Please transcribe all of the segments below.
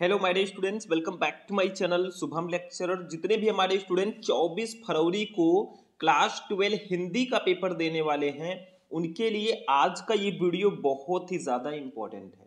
Hello my dear students, welcome back to my channel Shubham lecturer. जितने भी हमारे student 24 फरवरी को क्लास 12 हिंदी का पेपर देने वाले हैं, उनके लिए आज का ये वीडियो बहुत ही ज़्यादा इम्पोर्टेंट है।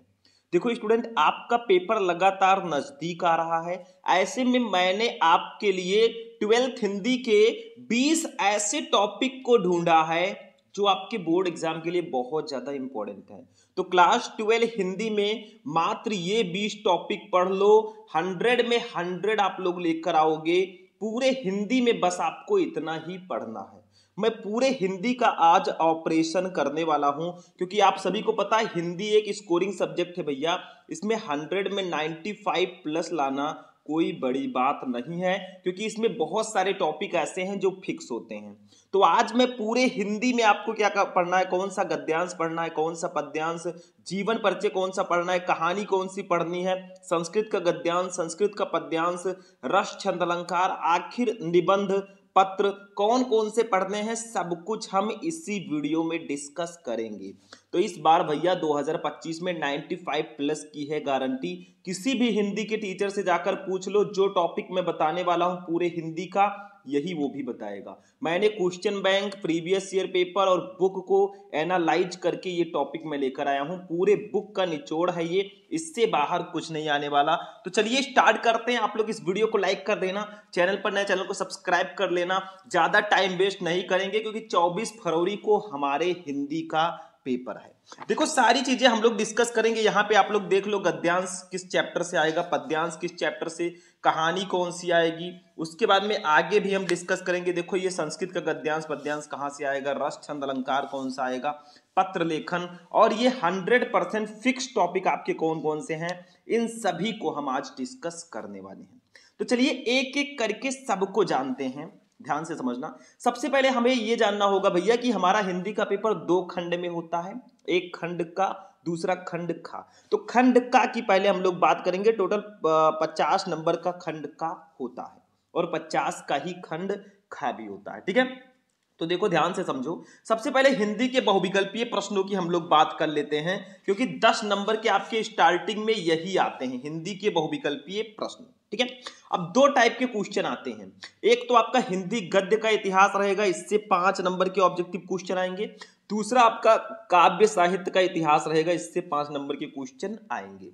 देखो स्टूडेंट, आपका पेपर लगातार नज़दीक आ रहा है। ऐसे में मैंने आपके लिए 12th हिंदी के 20 ऐसे टॉपिक को ढूंढा है जो आपके बोर्ड एग्जाम के लिए बहुत ज़्यादा इम्पोर्टेंट है। तो क्लास 12 हिंदी में मात्र ये 20 टॉपिक पढ़ लो, 100 में 100 आप लोग लेकर आओगे। पूरे हिंदी में बस आपको इतना ही पढ़ना है। मैं पूरे हिंदी का आज ऑपरेशन करने वाला हूं, क्योंकि आप सभी को पता है हिंदी एक स्कोरिंग सब्जेक्ट है भैया। इसमें 100 में 95 प्लस लाना कोई बड़ी बात नहीं है, क्योंकि इसमें बहुत सारे टॉपिक ऐसे हैं जो फिक्स होते हैं। तो आज मैं पूरे हिंदी में आपको क्या पढ़ना है, कौन सा गद्यांश पढ़ना है, कौन सा पद्यांश, जीवन परिचय कौन सा पढ़ना है, कहानी कौन सी पढ़नी है, संस्कृत का गद्यांश, संस्कृत का पद्यांश, रस छंद अलंकार, आखिर निबंध, पत्र कौन कौन से पढ़ने हैं, सब कुछ हम इसी वीडियो में डिस्कस करेंगे। तो इस बार भैया 2025 में 95 प्लस की है गारंटी। किसी भी हिंदी के टीचर से जाकर पूछ लो, जो टॉपिक मैं बताने वाला हूं पूरे हिंदी का, यही वो भी बताएगा। मैंने question bank, previous year paper और बुक को एनालाइज करके ये टॉपिक मैं लेकर आया हूं। पूरे बुक का निचोड़ है ये, इससे बाहर कुछ नहीं आने वाला। तो चलिए स्टार्ट करते हैं। आप लोग इस वीडियो को लाइक कर देना, चैनल पर नए चैनल को सब्सक्राइब कर लेना। ज्यादा टाइम वेस्ट नहीं करेंगे, क्योंकि 24 फरवरी को हमारे हिंदी का पेपर है। देखो सारी चीजें हम लोग डिस्कस करेंगे। यहाँ पे आप लोग देख लो, गद्यांश किस चैप्टर से आएगा, पद्यांश किस चैप्टर से, कहानी कौन सी आएगी, उसके बाद में आगे भी हम डिस्कस करेंगे। देखो ये संस्कृत का गद्यांश पद्यांश कहाँ से आएगा, रस छंद अलंकार कौन सा आएगा, पत्र लेखन, और ये 100% फिक्स टॉपिक आपके कौन कौन से हैं, इन सभी को हम आज डिस्कस करने वाले हैं। तो चलिए एक एक करके सबको जानते हैं, ध्यान से समझना। सबसे पहले हमें यह जानना होगा भैया कि हमारा हिंदी का पेपर 2 खंड में होता है, एक खंड का, दूसरा खंड खा। तो खंड का की पहले हम लोग बात करेंगे। टोटल 50 नंबर का खंड का होता है और 50 का ही खंड खा भी होता है, ठीक है। तो देखो ध्यान से समझो। सबसे पहले हिंदी के बहुविकल्पीय प्रश्नों की हम लोग बात कर लेते हैं, क्योंकि 10 नंबर के आपके स्टार्टिंग में यही आते हैं, हिंदी के बहुविकल्पीय प्रश्न, ठीक है। अब दो टाइप के क्वेश्चन आते हैं। एक तो आपका हिंदी गद्य का इतिहास रहेगा, इससे 5 नंबर के ऑब्जेक्टिव क्वेश्चन आएंगे। दूसरा आपका काव्य साहित्य का इतिहास रहेगा, इससे 5 नंबर के क्वेश्चन आएंगे।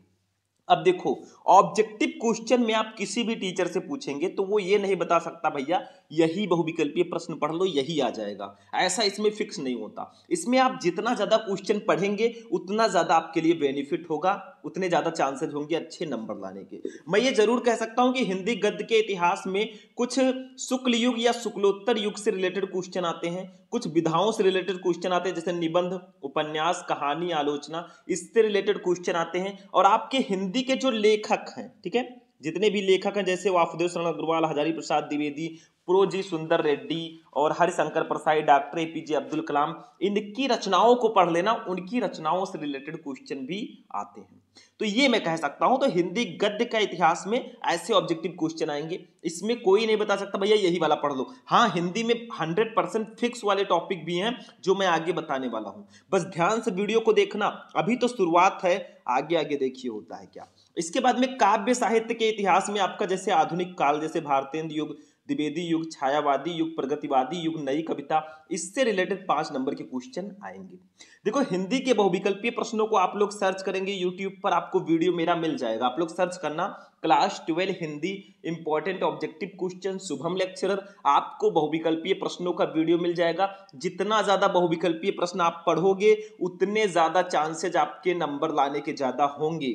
अब देखो, ऑब्जेक्टिव क्वेश्चन में आप किसी भी टीचर से पूछेंगे तो वो ये नहीं बता सकता भैया यही बहुविकल्पीय प्रश्न पढ़ लो यही आ जाएगा, ऐसा इसमें फिक्स नहीं होता। इसमें आप जितना ज्यादा क्वेश्चन पढ़ेंगे उतना ज्यादा आपके लिए बेनिफिट होगा, उतने ज्यादा चांसेस होंगे अच्छे नंबर लाने के। मैं ये जरूर कह सकता हूं कि हिंदी गद्य के इतिहास में कुछ शुक्ल युग या शुक्लोत्तर युग से रिलेटेड क्वेश्चन आते हैं, कुछ विधाओं से रिलेटेड क्वेश्चन आते हैं, जैसे निबंध, उपन्यास, कहानी, आलोचना, इससे रिलेटेड क्वेश्चन आते हैं। और आपके हिंदी के जो लेखक हैं, ठीक है, जितने भी लेखक हैं, जैसे वासुदेव शरण अग्रवाल, हजारी प्रसाद द्विवेदी, प्रोजी सुंदर रेड्डी और हरिशंकर प्रसाद, डॉक्टर एपीजे अब्दुल कलाम, इनकी रचनाओं को पढ़ लेना, उनकी रचनाओं से रिलेटेड क्वेश्चन भी आते हैं। तो ये मैं कह सकता हूं, तो हिंदी गद्य का इतिहास में ऐसे ऑब्जेक्टिव क्वेश्चन आएंगे। इसमें कोई नहीं बता सकता भैया यही वाला पढ़ लो। हाँ, हिंदी में 100% फिक्स वाले टॉपिक भी हैं जो मैं आगे बताने वाला हूं, बस ध्यान से वीडियो को देखना, अभी तो शुरुआत है, आगे आगे देखिए होता है क्या। इसके बाद में काव्य साहित्य के इतिहास में आपका जैसे आधुनिक काल, जैसे भारतेंद्र युग, द्विवेदी युग, छायावादी युग, प्रगतिवादी युग, नई कविता, इससे रिलेटेड 5 नंबर के क्वेश्चन आएंगे। देखो हिंदी के बहुविकल्पीय प्रश्नों को आप लोग सर्च करेंगे यूट्यूब पर, आपको वीडियो मेरा मिल जाएगा, आप लोग सर्च करना class 12 Hindi important objective question Shubham lecturer, आपको बहुविकल्पीय प्रश्नों का वीडियो मिल जाएगा। जितना ज्यादा बहुविकल्पीय प्रश्न आप पढ़ोगे उतने ज्यादा चांसेज आपके नंबर लाने के ज्यादा होंगे,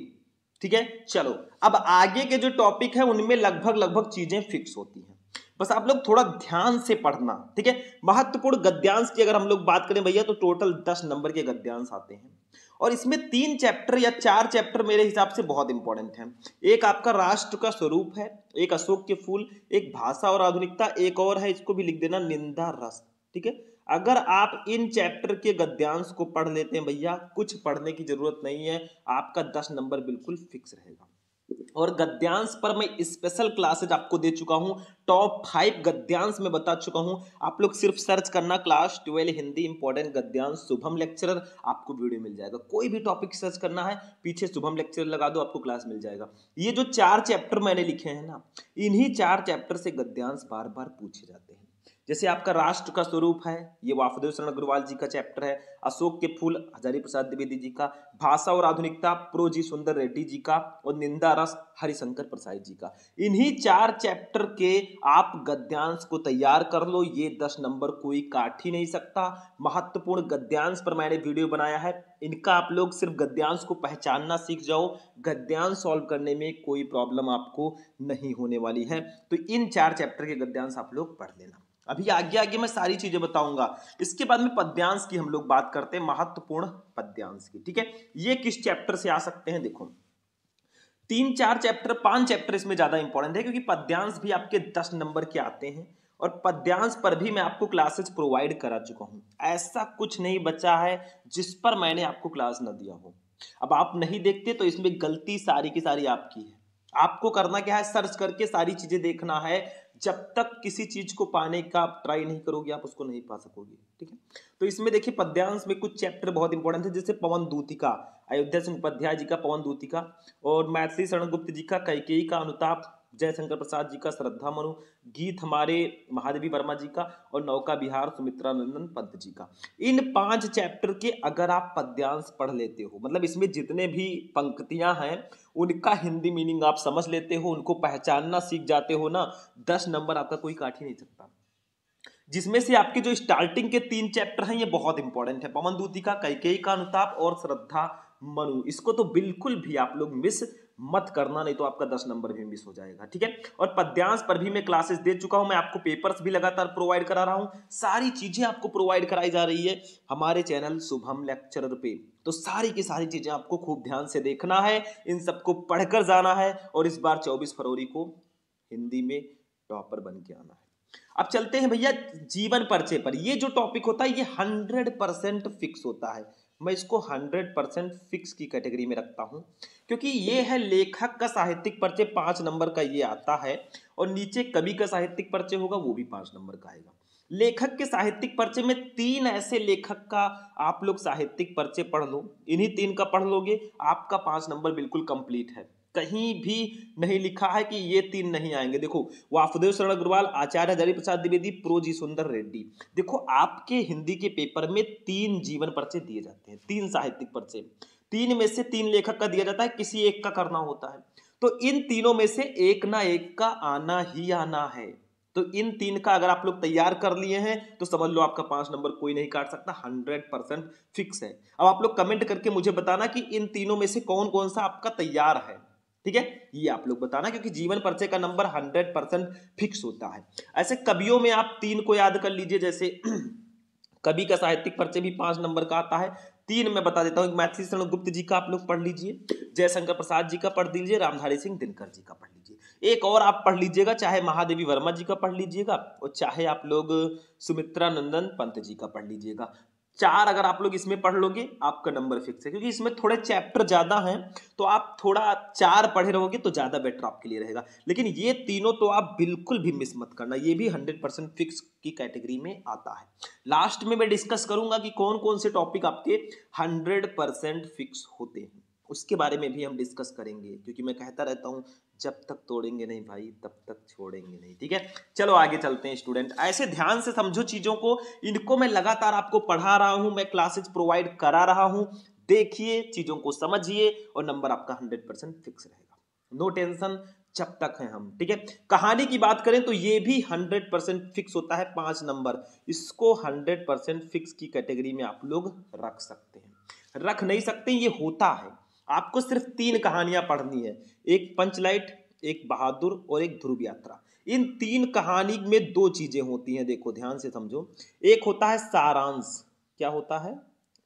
ठीक है। चलो अब आगे के जो टॉपिक है उनमें लगभग लगभग चीजें फिक्स होती हैं, बस आप लोग थोड़ा ध्यान से पढ़ना, ठीक है। महत्वपूर्ण गद्यांश की अगर हम लोग बात करें भैया, तो टोटल 10 नंबर के गद्यांश आते हैं, और इसमें 3 चैप्टर या 4 चैप्टर मेरे हिसाब से बहुत इंपॉर्टेंट हैं। एक आपका राष्ट्र का स्वरूप है, एक अशोक के फूल, एक भाषा और आधुनिकता, एक और है, इसको भी लिख देना, निंदा रस, ठीक है। अगर आप इन चैप्टर के गद्यांश को पढ़ लेते हैं भैया, कुछ पढ़ने की जरूरत नहीं है, आपका 10 नंबर बिल्कुल फिक्स रहेगा। और गद्यांश पर मैं स्पेशल क्लासेज आपको दे चुका हूं। टॉप 5 गद्यांश में बता चुका हूं। आप लोग सिर्फ सर्च करना क्लास 12 हिंदी इंपॉर्टेंट गद्यांश शुभम लेक्चरर, आपको वीडियो मिल जाएगा। कोई भी टॉपिक सर्च करना है, पीछे शुभम लेक्चरर लगा दो, आपको क्लास मिल जाएगा। ये जो 4 चैप्टर मैंने लिखे हैं ना, इन्हीं 4 चैप्टर से गद्यांश बार बार पूछे जाते हैं। जैसे आपका राष्ट्र का स्वरूप है, ये वासुदेव शरण अग्रवाल जी का चैप्टर है। अशोक के फूल हजारी प्रसाद द्विवेदी जी का। भाषा और आधुनिकता प्रो जी सुंदर रेड्डी जी का। और निंदा रस हरिशंकर प्रसाद जी का। इन्हीं 4 चैप्टर के आप गद्यांश को तैयार कर लो, ये 10 नंबर कोई काट ही नहीं सकता। महत्वपूर्ण गद्यांश पर मैंने वीडियो बनाया है, इनका आप लोग सिर्फ गद्यांश को पहचानना सीख जाओ, गद्यांश सॉल्व करने में कोई प्रॉब्लम आपको नहीं होने वाली है। तो इन 4 चैप्टर के गद्यांश आप लोग पढ़ लेना। अभी आगे आगे मैं सारी चीजें बताऊंगा। इसके बाद में पद्यांश की हम लोग बात करते हैं, महत्वपूर्ण पद्यांश की। ठीक है, ये किस चैप्टर से आ सकते हैं? देखो 3 4 चैप्टर 5 चैप्टर इसमें ज्यादा इंपॉर्टेंट है, क्योंकि पद्यांश भी आपके 10 नंबर के आते हैं और पद्यांश पर भी मैं आपको क्लासेस प्रोवाइड करा चुका हूं। ऐसा कुछ नहीं बचा है जिस पर मैंने आपको क्लास न दिया हो। अब आप नहीं देखते तो इसमें गलती सारी की सारी आपकी है। आपको करना क्या है, सर्च करके सारी चीजें देखना है। जब तक किसी चीज को पाने का आप ट्राई नहीं करोगे, आप उसको नहीं पा सकोगे। ठीक है, तो इसमें देखिए पद्यांश में कुछ चैप्टर बहुत इंपॉर्टेंट है, जैसे पवन दूतिका, अयोध्या सिंह उपाध्याय जी का पवन दूतिका, और मैथिली शरण गुप्त जी का कैकेयी का अनुताप, जयशंकर प्रसाद जी का श्रद्धा मनु, गीत हमारे महादेवी वर्मा जी का, और नौका विहार सुमित्रा नंदन पंत जी का। इन 5 चैप्टर के अगर आप पद्यांश पढ़ लेते हो, मतलब इसमें जितने भी पंक्तियां हैं उनका हिंदी मीनिंग आप समझ लेते हो, उनको पहचानना सीख जाते हो ना, 10 नंबर आपका कोई काट ही नहीं सकता। जिसमें से आपके जो स्टार्टिंग के 3 चैप्टर हैं ये बहुत इंपॉर्टेंट है, पवन दूतिका, कैकेयी का अनुताप और श्रद्धा मनु। इसको तो बिल्कुल भी आप लोग मिस मत करना, नहीं तो आपका 10 नंबर भी मिस हो जाएगा। ठीक है, और पद्यांश पर भी मैं क्लासेस दे चुका हूं, मैं आपको पेपर्स भी लगातार प्रोवाइड करा रहा हूं, सारी चीजें आपको प्रोवाइड कराई जा रही है हमारे चैनल शुभम लेक्चरर पे। तो सारी की सारी चीजें आपको खूब ध्यान से देखना है, इन सबको पढ़कर जाना है, और इस बार 24 फरवरी को हिंदी में टॉपर बन के आना है। अब चलते हैं भैया जीवन परिचय पर। ये जो टॉपिक होता है ये 100% फिक्स होता है। मैं इसको 100% फिक्स की कैटेगरी में रखता हूं, क्योंकि ये है लेखक का साहित्यिक परिचय 5 नंबर का ये आता है, और नीचे कवि का साहित्यिक परिचय होगा वो भी 5 नंबर का आएगा। लेखक के साहित्यिक परिचय में 3 ऐसे लेखक का आप लोग साहित्यिक परिचय पढ़ लो, इन्हीं 3 का पढ़ लोगे, आपका 5 नंबर बिल्कुल कंप्लीट है। कहीं भी नहीं लिखा है कि ये 3 नहीं आएंगे। देखो वासुदेव शरण अग्रवाल, आचार्य हजारी प्रसाद द्विवेदी, प्रो जी सुंदर रेड्डी। देखो आपके हिंदी के पेपर में 3 जीवन परिचय दिए जाते हैं, 3 साहित्यिक परिचय, 3 में से 3 लेखक का दिया जाता है, किसी एक का करना होता है। तो इन तीनों में से एक ना एक का आना ही आना है। तो इन 3 का अगर आप लोग तैयार कर लिए हैं तो समझ लो आपका 5 नंबर कोई नहीं काट सकता, 100% फिक्स है। अब आप लोग कमेंट करके मुझे बताना कि इन तीनों में से कौन कौन सा आपका तैयार है। ठीक है, ये आप लोग बताना, क्योंकि जीवन परिचय का नंबर 100% फिक्स होता है। ऐसे कवियों में आप 3 को याद कर लीजिए, जैसे कवि का साहित्यिक परिचय भी 5 नंबर का आता है। 3 मैं बता देता हूँ, मैथिली शरण गुप्त जी का आप लोग पढ़ लीजिए, जयशंकर प्रसाद जी का पढ़ लीजिए, रामधारी सिंह दिनकर जी का पढ़ लीजिए। एक और आप पढ़ लीजिएगा, चाहे महादेवी वर्मा जी का पढ़ लीजिएगा, और चाहे आप लोग सुमित्रा नंदन पंत जी का पढ़ लीजिएगा। 4 अगर आप लोग इसमें पढ़ लोगे आपका नंबर फिक्स है, क्योंकि इसमें थोड़े चैप्टर ज्यादा हैं, तो आप थोड़ा 4 पढ़े रहोगे तो ज्यादा बेटर आपके लिए रहेगा। लेकिन ये तीनों तो आप बिल्कुल भी मिस मत करना, ये भी 100% फिक्स की कैटेगरी में आता है। लास्ट में मैं डिस्कस करूंगा कि कौन कौन से टॉपिक आपके 100% फिक्स होते हैं, उसके बारे में भी हम डिस्कस करेंगे, क्योंकि मैं कहता रहता हूं जब तक तोड़ेंगे नहीं भाई तब तक छोड़ेंगे नहीं। ठीक है, चलो आगे चलते हैं स्टूडेंट। ऐसे ध्यान से समझो चीजों को, इनको मैं लगातार आपको पढ़ा रहा हूं, मैं क्लासेस प्रोवाइड करा रहा हूं, देखिए चीजों को समझिए, और नंबर आपका 100% फिक्स रहेगा। नो टेंशन जब तक हैं हम। ठीक है, कहानी की बात करें तो ये भी 100% फिक्स होता है, 5 नंबर। इसको 100% फिक्स की कैटेगरी में आप लोग रख सकते हैं, रख नहीं सकते ये होता है। आपको सिर्फ 3 कहानियां पढ़नी है, एक पंचलाइट, एक बहादुर और एक ध्रुव यात्रा। इन 3 कहानी में 2 चीजें होती हैं, देखो ध्यान से समझो। एक होता है सारांश, क्या होता है?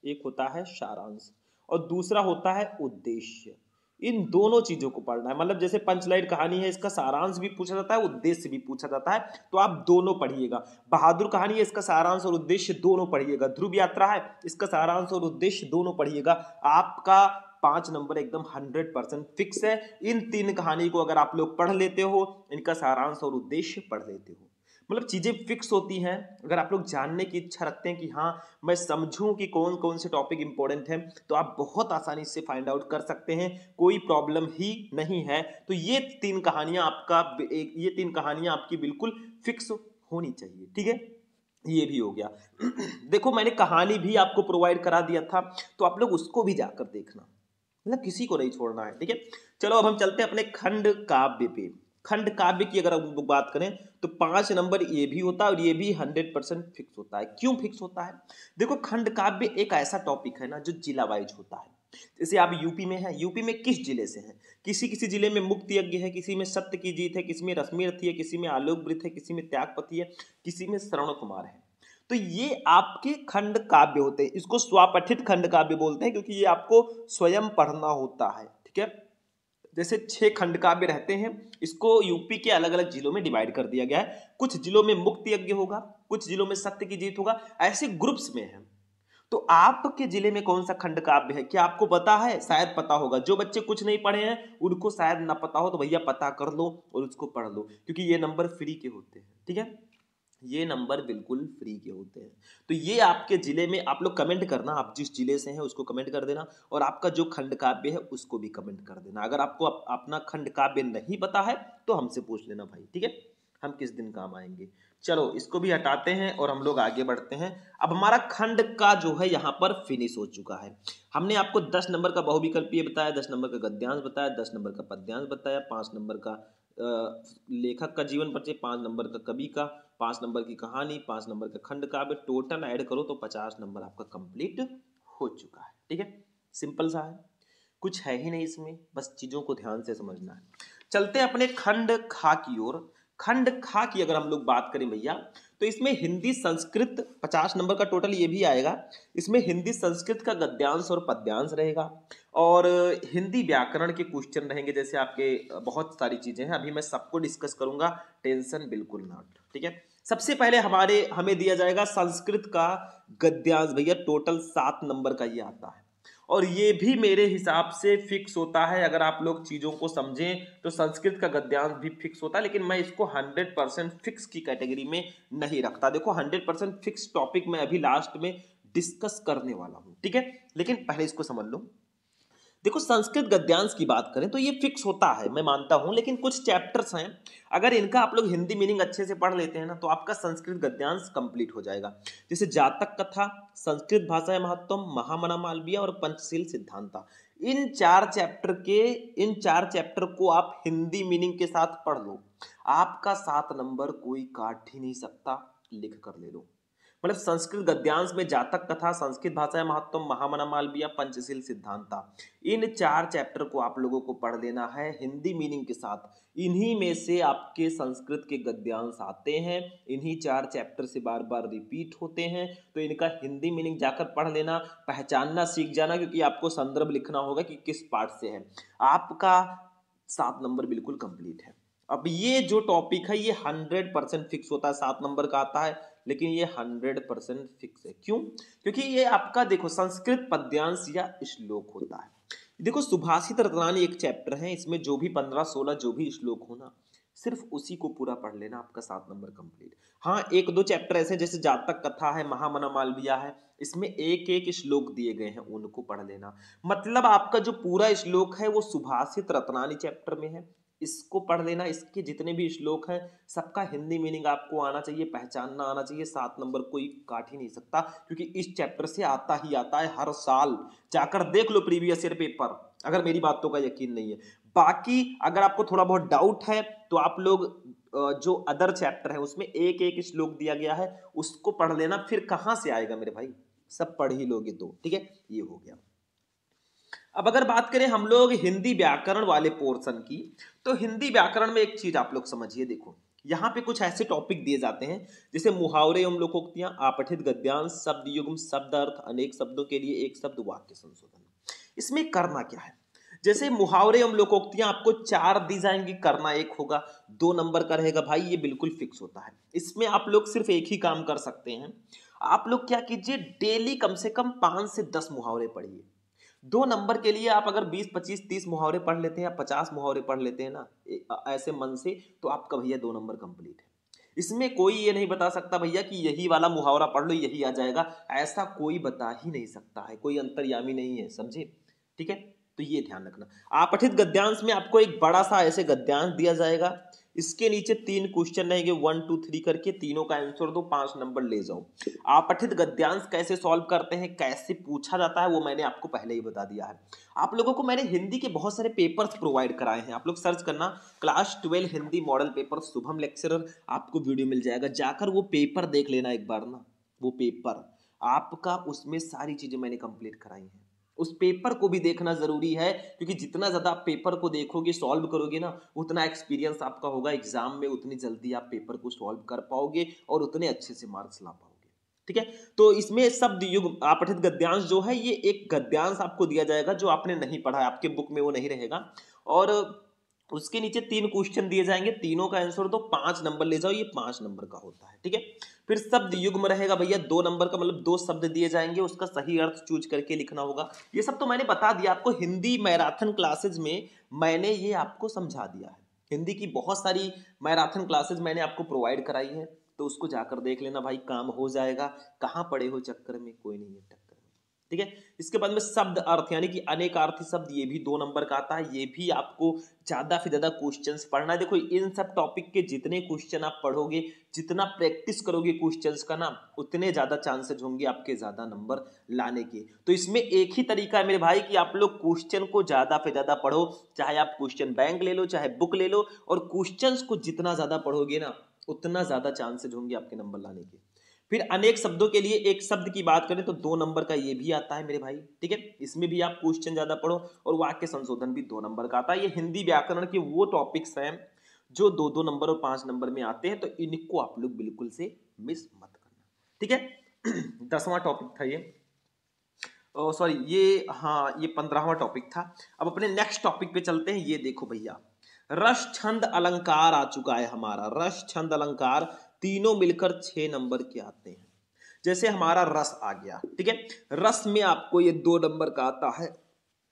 एक होता है सारांश, और दूसरा होता है उद्देश्य। इन दोनों चीजों को पढ़ना है, मतलब जैसे पंचलाइट कहानी है, इसका सारांश भी पूछा जाता है, उद्देश्य भी पूछा जाता है, तो आप दोनों पढ़िएगा। बहादुर कहानी है, इसका सारांश और उद्देश्य दोनों पढ़िएगा। ध्रुव यात्रा है, इसका सारांश और उद्देश्य दोनों पढ़िएगा। आपका 5 नंबर एकदम 100% फिक्स है। इन 3 कहानी को अगर आप लोग पढ़ लेते हो, इनका सारांश और उद्देश्य पढ़ लेते हो, मतलब चीजें फिक्स होती हैं। अगर आप लोग जानने की इच्छा रखते हैं कि हाँ मैं समझूं कि कौन कौन से टॉपिक इंपॉर्टेंट हैं, तो आप बहुत आसानी से फाइंड आउट कर सकते हैं, कोई प्रॉब्लम ही नहीं है। तो ये 3 कहानियां ये 3 कहानियां आपकी बिल्कुल फिक्स होनी चाहिए, ठीक है। ये भी हो गया। देखो मैंने कहानी भी आपको प्रोवाइड करा दिया था, तो आप लोग उसको भी जाकर देखना, मतलब किसी को नहीं छोड़ना है, ठीक है। चलो अब हम चलते हैं अपने खंड काव्य पे। खंड काव्य की अगर हम बात करें तो 5 नंबर ये भी होता है और ये भी 100% फिक्स होता है। क्यों फिक्स होता है? देखो खंड काव्य एक ऐसा टॉपिक है ना जो जिला वाइज होता है। जैसे आप यूपी में हैं, यूपी में किस जिले से हैं? किसी किसी जिले में मुक्ति यज्ञ है, किसी में सत्य की जीत है, किसी में रश्मिरथी है, किसी में आलोक वृत है, किसी में त्यागपति है, किसी में श्रवण कुमार है। तो ये आपके खंड काव्य होते हैं। इसको स्वपठित खंड काव्य बोलते हैं क्योंकि ये आपको स्वयं पढ़ना होता है, ठीक है। जैसे 6 खंड काव्य रहते हैं, इसको यूपी के अलग अलग जिलों में डिवाइड कर दिया गया है। कुछ जिलों में मुक्ति यज्ञ होगा, कुछ जिलों में सत्य की जीत होगा, ऐसे ग्रुप्स में है। तो आपके जिले में कौन सा खंड काव्य है, क्या आपको पता है? शायद पता होगा। जो बच्चे कुछ नहीं पढ़े हैं उनको शायद ना पता हो, तो भैया पता कर लो और उसको पढ़ लो, क्योंकि ये नंबर फ्री के होते हैं, ठीक है। ये नंबर बिल्कुल फ्री के होते हैं। तो ये आपके जिले में आप लोग कमेंट करना, आप जिस जिले से हैं उसको कमेंट कर देना, और आपका जो खंड काव्य है उसको भी कमेंट कर देना। अगर आपको अपना खंड काव्य नहीं पता है तो हमसे पूछ लेना भाई, ठीक है, हम किस दिन काम आएंगे। चलो इसको भी हटाते हैं और हम लोग आगे बढ़ते हैं। अब हमारा खंड का जो है यहाँ पर फिनिश हो चुका है। हमने आपको 10 नंबर का बहुविकल्पीय बताया, 10 नंबर का गद्यांश बताया, 10 नंबर का पद्यांश बताया, 5 नंबर का लेखक का जीवन परिचय, 5 नंबर का कवि का, 5 नंबर की कहानी, 5 नंबर का खंड काव्य, टोटल ऐड करो तो 50 नंबर आपका कंप्लीट हो चुका है, ठीक है। सिंपल सा है, कुछ है ही नहीं इसमें, बस चीजों को ध्यान से समझना है। चलते हैं अपने खंड खा की ओर। खंड खा की अगर हम लोग बात करें भैया, तो इसमें हिंदी संस्कृत 50 नंबर का टोटल ये भी आएगा। इसमें हिंदी संस्कृत का गद्यांश और पद्यांश रहेगा, और हिंदी व्याकरण के क्वेश्चन रहेंगे। जैसे आपके बहुत सारी चीजें हैं, अभी मैं सबको डिस्कस करूंगा, टेंशन बिल्कुल नॉट, ठीक है। सबसे पहले हमें दिया जाएगा संस्कृत का गद्यांश, भैया टोटल 7 नंबर का ये आता है, और ये भी मेरे हिसाब से फिक्स होता है। अगर आप लोग चीजों को समझें तो संस्कृत का गद्यांश भी फिक्स होता है, लेकिन मैं इसको 100% फिक्स की कैटेगरी में नहीं रखता। देखो 100% फिक्स टॉपिक मैं अभी लास्ट में डिस्कस करने वाला हूं, ठीक है, लेकिन पहले इसको समझ लो। देखो संस्कृत गद्यांश की बात करें तो ये फिक्स होता है, मैं मानता हूं, लेकिन कुछ चैप्टर्स हैं, अगर इनका आप लोग हिंदी मीनिंग अच्छे से पढ़ लेते हैं ना, तो आपका संस्कृत गद्यांश कंप्लीट हो जाएगा। जैसे जातक कथा, संस्कृत भाषा महत्वम, महामना मालवीय और पंचशील सिद्धांता, इन चार चैप्टर को आप हिंदी मीनिंग के साथ पढ़ लो, आपका 7 नंबर कोई काट ही नहीं सकता, लिख कर ले लो। मतलब संस्कृत गद्यांश में जातक कथा, संस्कृत भाषा महत्व, महामना मालवीय, पंचशील सिद्धांता, इन 4 चैप्टर को आप लोगों को पढ़ लेना है हिंदी मीनिंग के साथ। इन्हीं में से आपके संस्कृत के गद्यांश आते हैं, इन्हीं 4 चैप्टर से बार बार रिपीट होते हैं, तो इनका हिंदी मीनिंग जाकर पढ़ लेना, पहचानना सीख जाना, क्योंकि आपको संदर्भ लिखना होगा कि किस पार्ट से है। आपका 7 नंबर बिल्कुल कंप्लीट है। अब ये जो टॉपिक है ये 100% फिक्स होता है, 7 नंबर का आता है, लेकिन ये 100% फिक्स है। क्यों? क्योंकि ये आपका देखो संस्कृत पद्यांश या श्लोक होता है। देखो सुभाषित रत्नानी एक चैप्टर है, इसमें जो भी 15-16 जो भी श्लोक हो ना, सिर्फ उसी को पूरा पढ़ लेना, आपका 7 नंबर कंप्लीट। हाँ 1-2 चैप्टर ऐसे जैसे जातक कथा है, महामना मालवीय है, इसमें एक एक श्लोक दिए गए हैं, उनको पढ़ लेना। मतलब आपका जो पूरा श्लोक है वो सुभाषित रत्नानी चैप्टर में है, इसको पढ़ लेना। इसके जितने भी श्लोक हैं सबका हिंदी मीनिंग आपको आना चाहिए, पहचानना आना चाहिए। 7 नंबर कोई काट ही नहीं सकता, क्योंकि इस चैप्टर से आता ही आता है हर साल। जाकर देख लो प्रीवियस ईयर पेपर, अगर मेरी बातों का यकीन नहीं है। बाकी अगर आपको थोड़ा बहुत डाउट है तो आप लोग जो अदर चैप्टर है उसमें एक एक श्लोक दिया गया है, उसको पढ़ लेना। फिर कहां से आएगा मेरे भाई, सब पढ़ ही लोगे तो, ठीक है। ये हो गया। अब अगर बात करें हम लोग हिंदी व्याकरण वाले पोर्शन की, तो हिंदी व्याकरण में एक चीज आप लोग समझिए। देखो यहाँ पे कुछ ऐसे टॉपिक दिए जाते हैं जैसे मुहावरे एवं लोकोक्तियां, आपठित गद्यांश, शब्द युग्म, शब्द अर्थ, अनेक शब्दों के लिए एक शब्द, वाक्य संशोधन। इसमें करना क्या है? जैसे मुहावरे एवं लोकोक्तियां आपको 4 दी जाएंगी, करना 1 होगा, 2 नंबर का रहेगा भाई, ये बिल्कुल फिक्स होता है। इसमें आप लोग सिर्फ एक ही काम कर सकते हैं, आप लोग क्या कीजिए, डेली कम से कम 5 से 10 मुहावरे पढ़िए। 2 नंबर के लिए आप अगर 20, 25, 30 मुहावरे पढ़ लेते हैं या 50 मुहावरे पढ़ लेते हैं ना ऐसे मन से, तो आपका भैया 2 नंबर कंप्लीट है। इसमें कोई ये नहीं बता सकता भैया कि यही वाला मुहावरा पढ़ लो यही आ जाएगा, ऐसा कोई बता ही नहीं सकता है, कोई अंतर्यामी नहीं है, समझे? ठीक है, तो ये ध्यान रखना। आपठित गद्यांश में आपको एक बड़ा सा ऐसे गद्यांश दिया जाएगा, इसके नीचे 3 क्वेश्चन रहेंगे 1 2 3 करके, तीनों का आंसर दो, 5 नंबर ले जाओ। आपठित गद्यांश कैसे सॉल्व करते हैं, कैसे पूछा जाता है, वो मैंने आपको पहले ही बता दिया है। आप लोगों को मैंने हिंदी के बहुत सारे पेपर्स प्रोवाइड कराए हैं, आप लोग सर्च करना class 12 Hindi model paper Shubham lecturer, आपको वीडियो मिल जाएगा, जाकर वो पेपर देख लेना एक बार ना। वो पेपर आपका, उसमें सारी चीजें मैंने कंप्लीट कराई हैं। उस पेपर को भी देखना जरूरी है, क्योंकि जितना ज्यादा आप पेपर को देखोगे, सॉल्व करोगे ना, उतना एक्सपीरियंस आपका होगा एग्जाम में, उतनी जल्दी आप पेपर को सॉल्व कर पाओगे और उतने अच्छे से मार्क्स ला पाओगे। ठीक है, तो इसमें शब्द युग आपठित गद्यांश जो है, ये एक गद्यांश आपको दिया जाएगा जो आपने नहीं पढ़ा है, आपके बुक में वो नहीं रहेगा, और उसके नीचे 3 क्वेश्चन दिए जाएंगे, तीनों का आंसर दो, 5 नंबर ले जाओ, ये 5 नंबर का होता है। ठीक है, फिर शब्द युग्म रहेगा भैया 2 नंबर का, मतलब 2 शब्द दिए जाएंगे, उसका सही अर्थ चूज करके लिखना होगा। ये सब तो मैंने बता दिया आपको, हिंदी मैराथन क्लासेज में मैंने ये आपको समझा दिया है। हिंदी की बहुत सारी मैराथन क्लासेज मैंने आपको प्रोवाइड कराई है, तो उसको जाकर देख लेना भाई, काम हो जाएगा। कहाँ पड़े हो चक्कर में, कोई नहीं है टक्कर में। ठीक है, इसके बाद में शब्द अर्थ यानी कि अनेकार्थी शब्द, ये भी 2 नंबर का आता है, ये भी आपको ज्यादा से ज्यादा क्वेश्चंस पढ़ना है। देखो इन सब टॉपिक के जितने क्वेश्चन आप पढ़ोगे, जितना प्रैक्टिस करोगे क्वेश्चंस का ना, उतने ज्यादा चांसेस होंगे आपके ज्यादा नंबर लाने के। तो इसमें एक ही तरीका है मेरे भाई कि आप लोग क्वेश्चन को ज्यादा से ज्यादा पढ़ो, चाहे आप क्वेश्चन बैंक ले लो, चाहे बुक ले लो, और क्वेश्चंस को जितना ज्यादा पढ़ोगे ना, उतना ज्यादा चांसेस होंगे आपके नंबर लाने के। फिर अनेक शब्दों के लिए एक शब्द की बात करें तो 2 नंबर का ये भी आता है मेरे भाई। ठीक है, इसमें भी आप क्वेश्चन ज्यादा पढ़ो, और वाक्य संशोधन भी 2 नंबर का आता है। ये हिंदी व्याकरण के वो टॉपिक्स हैं जो 2-2 नंबर और 5 नंबर में आते हैं, तो इनको आप लोग बिल्कुल से मिस मत करना। ठीक है, 10वां टॉपिक था ये, सॉरी ये, हाँ ये 15वां टॉपिक था। अब अपने नेक्स्ट टॉपिक पे चलते हैं। ये देखो भैया, रस छंद अलंकार आ चुका है हमारा। रस छंद अलंकार तीनों मिलकर 6 नंबर के आते हैं। जैसे हमारा रस आ गया, ठीक है, रस में आपको ये 2 नंबर का आता है।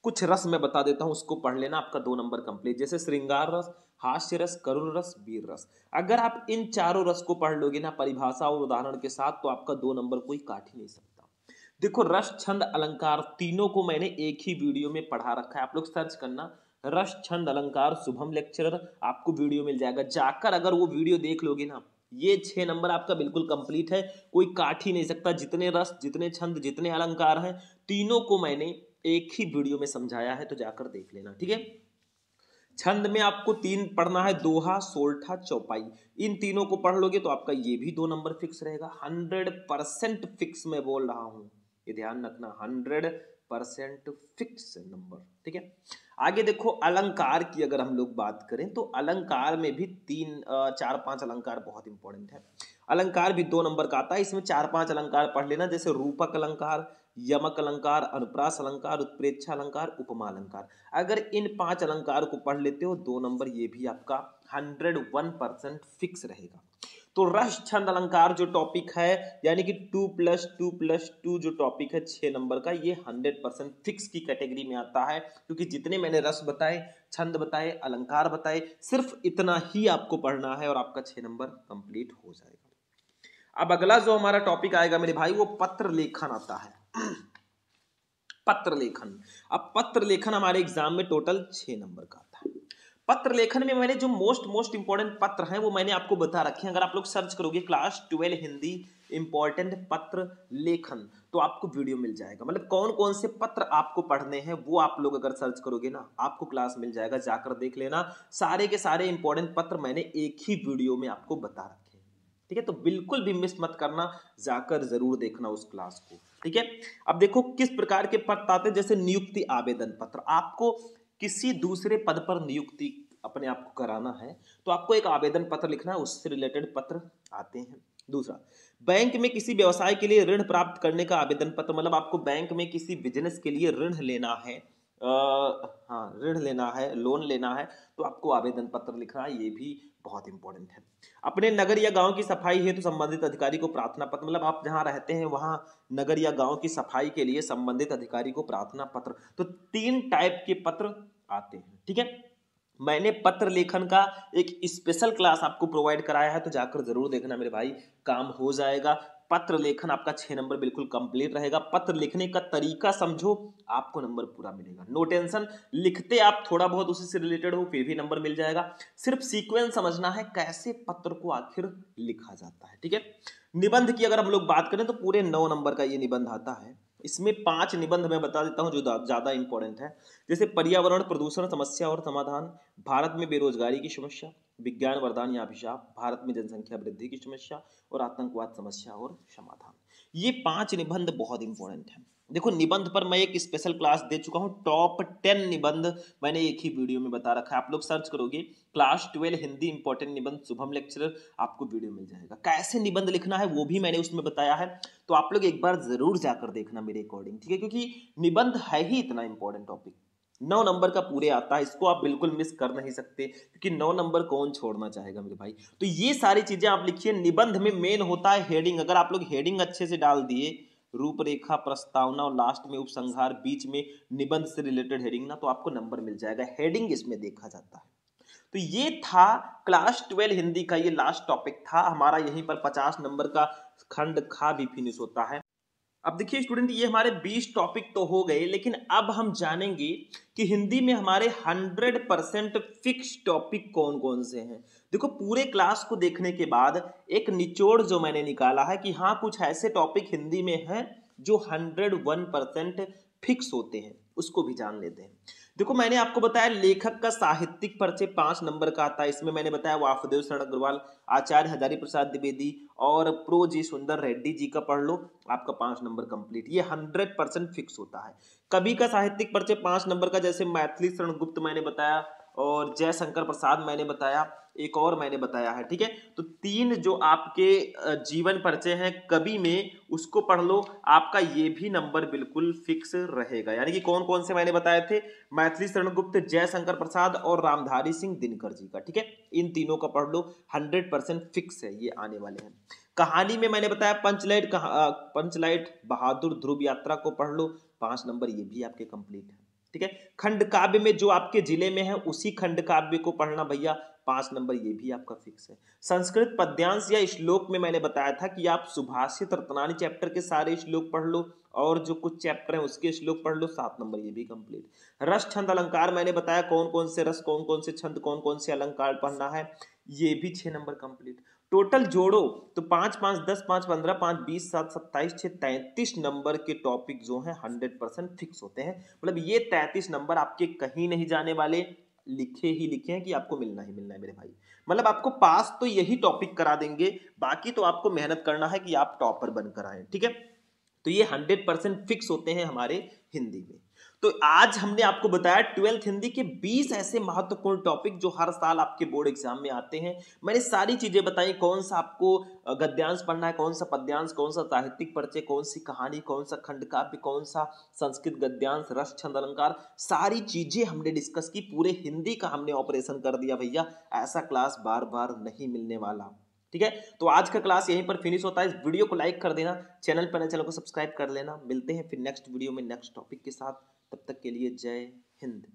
कुछ रस मैं बता देता हूं, उसको पढ़ लेना, आपका 2 नंबर कंप्लीट। जैसे श्रृंगार रस, हास्य रस, करुण रस, वीर रस। अगर आप इन चारों रस को पढ़ लोगे ना परिभाषा और उदाहरण के साथ, तो आपका 2 नंबर कोई काट ही नहीं सकता। देखो रस छंद अलंकार तीनों को मैंने एक ही वीडियो में पढ़ा रखा है, आप लोग सर्च करना रस छंद अलंकार शुभम लेक्चरर, आपको वीडियो मिल जाएगा। जाकर अगर वो वीडियो देख लोगे ना, ये 6 नंबर आपका बिल्कुल कंप्लीट है, कोई काट ही नहीं सकता। जितने रस, जितने छंद, जितने अलंकार हैं, तीनों को मैंने एक ही वीडियो में समझाया है, तो जाकर देख लेना। ठीक है, छंद में आपको 3 पढ़ना है, दोहा, सोरठा, चौपाई। इन तीनों को पढ़ लोगे तो आपका ये भी 2 नंबर फिक्स रहेगा। 100% फिक्स मैं बोल रहा हूं, ये ध्यान रखना, 100% फिक्स नंबर। ठीक है, आगे देखो अलंकार की अगर हम लोग बात करें, तो अलंकार में भी 4-5 अलंकार बहुत इंपॉर्टेंट है। अलंकार भी 2 नंबर का आता है, इसमें 4-5 अलंकार पढ़ लेना। जैसे रूपक अलंकार, यमक अलंकार, अनुप्रास अलंकार, उत्प्रेक्षा अलंकार, उपमा अलंकार। अगर इन 5 अलंकार को पढ़ लेते हो, 2 नंबर ये भी आपका 101% फिक्स रहेगा। तो रस छंद अलंकार जो टॉपिक है, यानी कि 2+2+2 जो टॉपिक है 6 नंबर का, ये 100% फिक्स की कैटेगरी में आता है, क्योंकि जितने मैंने रस बताए, छंद बताए, अलंकार बताए, सिर्फ इतना ही आपको पढ़ना है और आपका 6 नंबर कंप्लीट हो जाएगा। अब अगला जो हमारा टॉपिक आएगा मेरे भाई, वो पत्र लेखन आता है। पत्र लेखन, अब पत्र लेखन हमारे एग्जाम में टोटल 6 नंबर का आता है। पत्र लेखन में मैंने जो मोस्ट इंपॉर्टेंट पत्र हैं वो मैंने आपको बता रखे हैं। अगर आप लोग सर्च करोगे क्लास 12 हिंदी इंपॉर्टेंट पत्र लेखन, तो आपको वीडियो मिल जाएगा। मतलब कौन कौन से पत्र आपको पढ़ने हैं वो आप लोग अगर सर्च करोगे ना, आपको क्लास मिल जाएगा, जाकर देख लेना। सारे के सारे इंपॉर्टेंट पत्र मैंने एक ही वीडियो में आपको बता रखे हैं। ठीक है, तो बिल्कुल भी मिस मत करना, जाकर जरूर देखना उस क्लास को। ठीक है, अब देखो किस प्रकार के पत्र आते हैं। जैसे नियुक्ति आवेदन पत्र, आपको किसी दूसरे पद पर नियुक्ति अपने आप को कराना है, तो आपको एक आवेदन पत्र लिखना है, उससे रिलेटेड पत्र आते हैं। दूसरा, बैंक में किसी व्यवसाय के लिए ऋण प्राप्त करने का आवेदन पत्र, मतलब आपको बैंक में किसी बिजनेस के लिए ऋण लेना है, हाँ ऋण लेना है, लोन लेना है, तो आपको आवेदन पत्र लिखना है, ये भी बहुत इंपॉर्टेंट है। अपने नगर या गांव की सफाई हेतु संबंधित अधिकारी को प्रार्थना पत्र, मतलब आप जहां रहते हैं वहां नगर या गांव की सफाई के लिए संबंधित अधिकारी को प्रार्थना पत्र, तो 3 टाइप के पत्र आते हैं, ठीक है। मैंने पत्र लेखन का एक स्पेशल क्लास आपको प्रोवाइड कराया है, तो जाकर जरूर देखना मेरे भाई, काम हो जाएगा। पत्र लेखन आपका 6 नंबर बिल्कुल कंप्लीट रहेगा। पत्र लिखने का तरीका समझो, आपको नंबर पूरा मिलेगा। नो टेंशन, लिखते आप थोड़ा बहुत उसी से रिलेटेड हो फिर भी नंबर मिल जाएगा। सिर्फ सीक्वेंस समझना है कैसे पत्र को आखिर लिखा जाता है, ठीक है। निबंध की अगर हम लोग बात करें तो पूरे 9 नंबर का ये निबंध आता है। इसमें 5 निबंध मैं बता देता हूं जो ज्यादा इंपॉर्टेंट है, जैसे पर्यावरण प्रदूषण समस्या और समाधान, भारत में बेरोजगारी की समस्या, विज्ञान वरदान या अभिशाप, भारत में जनसंख्या वृद्धि की समस्या और आतंकवाद समस्या और समाधान। ये 5 निबंध बहुत इंपॉर्टेंट है। देखो निबंध पर मैं एक स्पेशल क्लास दे चुका हूं, टॉप 10 निबंध मैंने एक ही वीडियो में बता रखा है। आप लोग सर्च करोगे क्लास 12 हिंदी इंपॉर्टेंट निबंध शुभम लेक्चरर, आपको वीडियो मिल जाएगा। कैसे निबंध लिखना है वो भी मैंने उसमें बताया है, तो आप लोग एक बार जरूर जाकर देखना मेरे अकॉर्डिंग, ठीक है, क्योंकि निबंध है ही इतना इंपॉर्टेंट टॉपिक। 9 नंबर का पूरे आता है, इसको आप बिल्कुल मिस कर नहीं सकते, क्योंकि 9 नंबर कौन छोड़ना चाहेगा मेरे भाई। तो ये सारी चीजें आप लिखिए। निबंध में मेन होता है हेडिंग, अगर आप लोग हेडिंग अच्छे से डाल दिए, रूपरेखा, प्रस्तावना और लास्ट में उपसंहार, बीच में निबंध से रिलेटेड हेडिंग ना, तो आपको नंबर मिल जाएगा। हेडिंग इसमें देखा जाता है। तो ये था क्लास 12 हिंदी का ये लास्ट टॉपिक था हमारा। यहीं पर 50 नंबर का खंड खा भी फिनिश होता है। अब देखिए स्टूडेंट, ये हमारे 20 टॉपिक तो हो गए, लेकिन अब हम जानेंगे कि हिंदी में हमारे 100% फिक्स टॉपिक कौन कौन से हैं। देखो पूरे क्लास को देखने के बाद एक निचोड़ जो मैंने निकाला है कि हाँ कुछ ऐसे टॉपिक हिंदी में हैं जो 101% फिक्स होते हैं, उसको भी जान लेते हैं। देखो मैंने आपको बताया लेखक का साहित्यिक परिचय 5 नंबर का आता है। इसमें मैंने बताया वासुदेव शरण अग्रवाल, आचार्य हजारी प्रसाद द्विवेदी और प्रो जी सुंदर रेड्डी जी का पढ़ लो, आपका 5 नंबर कंप्लीट। ये 100% फिक्स होता है। कवि का साहित्यिक परिचय 5 नंबर का, जैसे मैथिली शरण गुप्त मैंने बताया और जयशंकर प्रसाद मैंने बताया, एक और मैंने बताया है, ठीक है। तो 3 जो आपके जीवन परिचय हैं कवि में, उसको पढ़ लो, आपका ये भी नंबर बिल्कुल फिक्स रहेगा। यानी कि कौन कौन से मैंने बताए थे, मैथिली शरण गुप्त, जयशंकर प्रसाद और रामधारी सिंह दिनकर जी का, ठीक है। इन तीनों का पढ़ लो, 100% फिक्स है, ये आने वाले हैं। कहानी में मैंने बताया पंचलाइट बहादुर ध्रुव यात्रा को पढ़ लो, 5 नंबर ये भी आपके कंप्लीट है, ठीक है। खंड काव्य में जो आपके जिले में है उसी खंड काव्य को पढ़ना भैया, 5 नंबर ये भी आपका फिक्स है। संस्कृत पद्यांश या श्लोक में मैंने बताया था कि आप सुभाषित रत्नानी चैप्टर के सारे श्लोक पढ़ लो और जो कुछ चैप्टर हैं उसके श्लोक पढ़ लो, 7 नंबर ये भी कंप्लीट। रस छंद अलंकार मैंने बताया कौन कौन से रस, कौन कौन से छंद, कौन कौन से अलंकार पढ़ना है, ये भी 6 नंबर कंप्लीट। टोटल जोड़ो तो 5 5 10 5 15 5 20 7 27 6 33 नंबर के टॉपिक जो हैं 100% फिक्स होते हैं। मतलब ये 33 नंबर आपके कहीं नहीं जाने वाले, लिखे ही लिखे हैं कि आपको मिलना ही मिलना है मेरे भाई। मतलब आपको पास तो यही टॉपिक करा देंगे, बाकी तो आपको मेहनत करना है कि आप टॉपर बनकर आए, ठीक है। तो ये 100% फिक्स होते हैं हमारे हिंदी में। तो आज हमने आपको बताया 12th हिंदी के 20 ऐसे महत्वपूर्ण टॉपिक जो हर साल आपके बोर्ड एग्जाम में आते हैं। मैंने सारी चीजें बताई, कौन सा आपको गद्यांश पढ़ना है, कौन सा पद्यांश, कौन सा साहित्यिक परिचय, कौन सी कहानी, कौन सा खंड काव्य, कौन सा संस्कृत गद्यांश, रस छंद अलंकार, सारी चीजें हमने डिस्कस की। पूरे हिंदी का हमने ऑपरेशन कर दिया भैया, ऐसा क्लास बार बार नहीं मिलने वाला, ठीक है। तो आज का क्लास यहीं पर फिनिश होता है। इस वीडियो को लाइक कर देना, चैनल पर नए चैनल को सब्सक्राइब कर लेना। मिलते हैं फिर नेक्स्ट वीडियो में नेक्स्ट टॉपिक के साथ, तब तक के लिए जय हिंद।